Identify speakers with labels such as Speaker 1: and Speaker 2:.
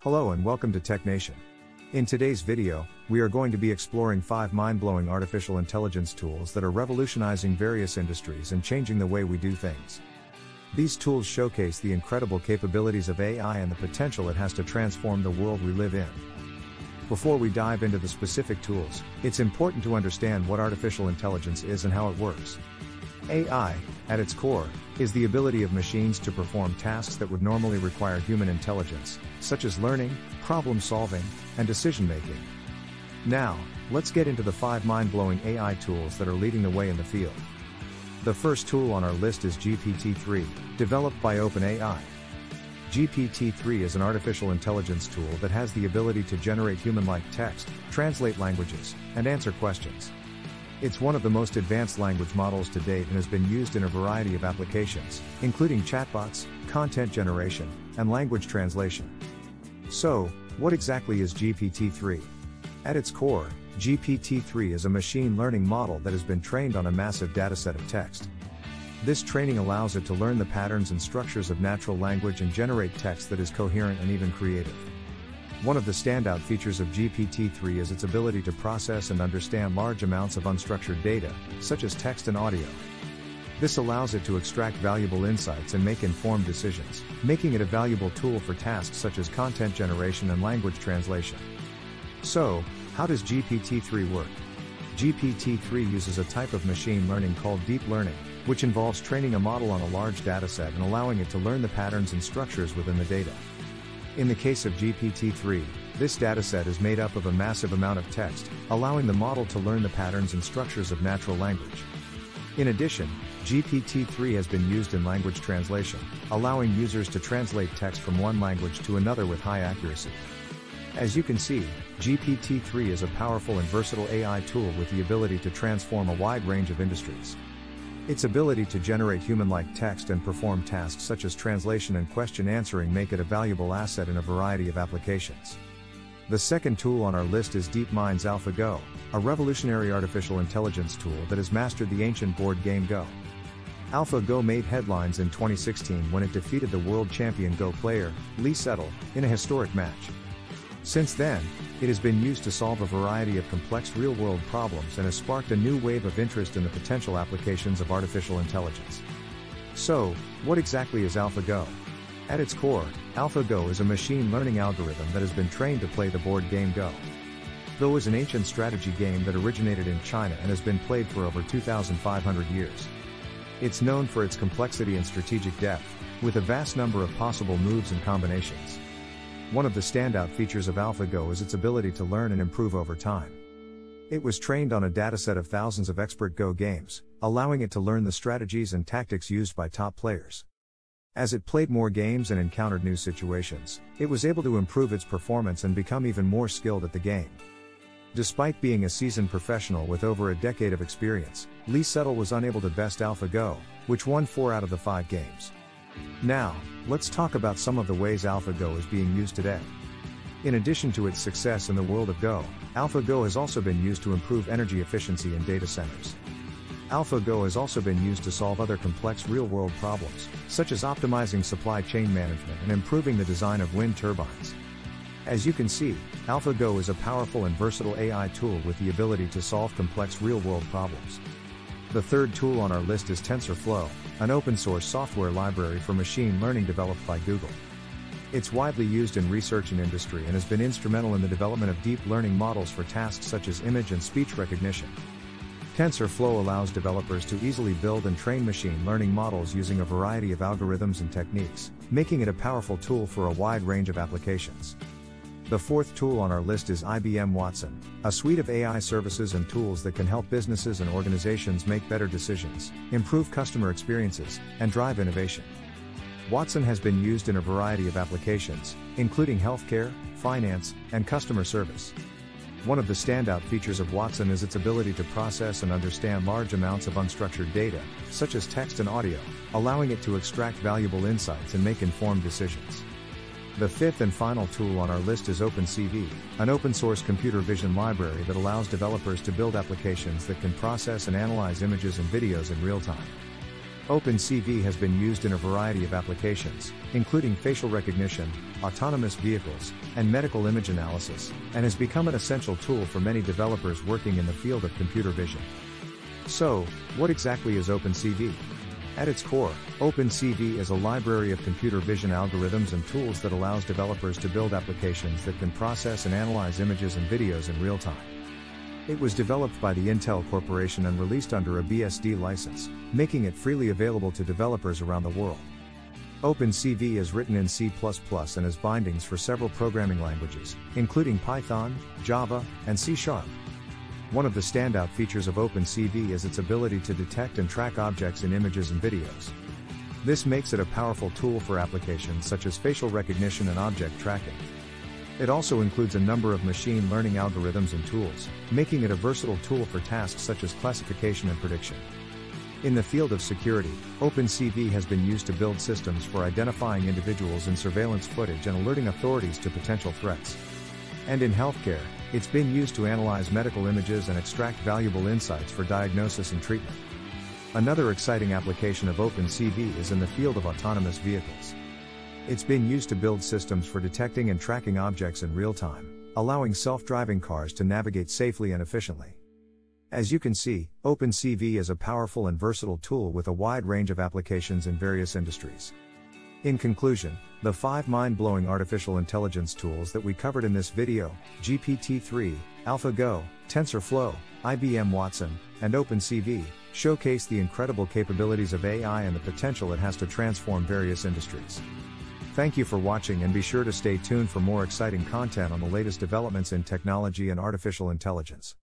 Speaker 1: Hello and welcome to Tech Nation. In today's video, we are going to be exploring 5 mind-blowing artificial intelligence tools that are revolutionizing various industries and changing the way we do things. These tools showcase the incredible capabilities of AI and the potential it has to transform the world we live in. Before we dive into the specific tools, it's important to understand what artificial intelligence is and how it works. AI, at its core, is the ability of machines to perform tasks that would normally require human intelligence, such as learning, problem-solving, and decision-making. Now, let's get into the 5 mind-blowing AI tools that are leading the way in the field. The first tool on our list is GPT-3, developed by OpenAI. GPT-3 is an artificial intelligence tool that has the ability to generate human-like text, translate languages, and answer questions. It's one of the most advanced language models to date and has been used in a variety of applications, including chatbots, content generation, and language translation. So, what exactly is GPT-3? At its core, GPT-3 is a machine learning model that has been trained on a massive dataset of text. This training allows it to learn the patterns and structures of natural language and generate text that is coherent and even creative. One of the standout features of GPT-3 is its ability to process and understand large amounts of unstructured data, such as text and audio. This allows it to extract valuable insights and make informed decisions, making it a valuable tool for tasks such as content generation and language translation. So, how does GPT-3 work? GPT-3 uses a type of machine learning called deep learning, which involves training a model on a large dataset and allowing it to learn the patterns and structures within the data. In the case of GPT-3, this dataset is made up of a massive amount of text, allowing the model to learn the patterns and structures of natural language. In addition, GPT-3 has been used in language translation, allowing users to translate text from one language to another with high accuracy. As you can see, GPT-3 is a powerful and versatile AI tool with the ability to transform a wide range of industries. Its ability to generate human-like text and perform tasks such as translation and question answering make it a valuable asset in a variety of applications. The second tool on our list is DeepMind's AlphaGo, a revolutionary artificial intelligence tool that has mastered the ancient board game Go. AlphaGo made headlines in 2016 when it defeated the world champion Go player, Lee Sedol, in a historic match. Since then, it has been used to solve a variety of complex real-world problems and has sparked a new wave of interest in the potential applications of artificial intelligence. So, what exactly is AlphaGo? At its core, AlphaGo is a machine learning algorithm that has been trained to play the board game Go. Go is an ancient strategy game that originated in China and has been played for over 2,500 years. It's known for its complexity and strategic depth, with a vast number of possible moves and combinations. One of the standout features of AlphaGo is its ability to learn and improve over time. It was trained on a dataset of thousands of expert Go games, allowing it to learn the strategies and tactics used by top players. As it played more games and encountered new situations, it was able to improve its performance and become even more skilled at the game. Despite being a seasoned professional with over a decade of experience, Lee Sedol was unable to best AlphaGo, which won 4 out of the 5 games. Now, let's talk about some of the ways AlphaGo is being used today. In addition to its success in the world of Go, AlphaGo has also been used to improve energy efficiency in data centers. AlphaGo has also been used to solve other complex real-world problems, such as optimizing supply chain management and improving the design of wind turbines. As you can see, AlphaGo is a powerful and versatile AI tool with the ability to solve complex real-world problems. The third tool on our list is TensorFlow, an open-source software library for machine learning developed by Google. It's widely used in research and industry and has been instrumental in the development of deep learning models for tasks such as image and speech recognition. TensorFlow allows developers to easily build and train machine learning models using a variety of algorithms and techniques, making it a powerful tool for a wide range of applications. The fourth tool on our list is IBM Watson, a suite of AI services and tools that can help businesses and organizations make better decisions, improve customer experiences, and drive innovation. Watson has been used in a variety of applications, including healthcare, finance, and customer service. One of the standout features of Watson is its ability to process and understand large amounts of unstructured data, such as text and audio, allowing it to extract valuable insights and make informed decisions. The fifth and final tool on our list is OpenCV, an open-source computer vision library that allows developers to build applications that can process and analyze images and videos in real time. OpenCV has been used in a variety of applications, including facial recognition, autonomous vehicles, and medical image analysis, and has become an essential tool for many developers working in the field of computer vision. So, what exactly is OpenCV? At its core, OpenCV is a library of computer vision algorithms and tools that allows developers to build applications that can process and analyze images and videos in real time. It was developed by the Intel Corporation and released under a BSD license, making it freely available to developers around the world. OpenCV is written in C++ and has bindings for several programming languages, including Python, Java, and C#. One of the standout features of OpenCV is its ability to detect and track objects in images and videos. This makes it a powerful tool for applications such as facial recognition and object tracking. It also includes a number of machine learning algorithms and tools, making it a versatile tool for tasks such as classification and prediction. In the field of security, OpenCV has been used to build systems for identifying individuals in surveillance footage and alerting authorities to potential threats. And in healthcare, it's been used to analyze medical images and extract valuable insights for diagnosis and treatment. Another exciting application of OpenCV is in the field of autonomous vehicles. It's been used to build systems for detecting and tracking objects in real time, allowing self-driving cars to navigate safely and efficiently. As you can see, OpenCV is a powerful and versatile tool with a wide range of applications in various industries. In conclusion, the 5 mind-blowing artificial intelligence tools that we covered in this video, GPT-3, AlphaGo, TensorFlow, IBM Watson, and OpenCV, showcase the incredible capabilities of AI and the potential it has to transform various industries. Thank you for watching, and be sure to stay tuned for more exciting content on the latest developments in technology and artificial intelligence.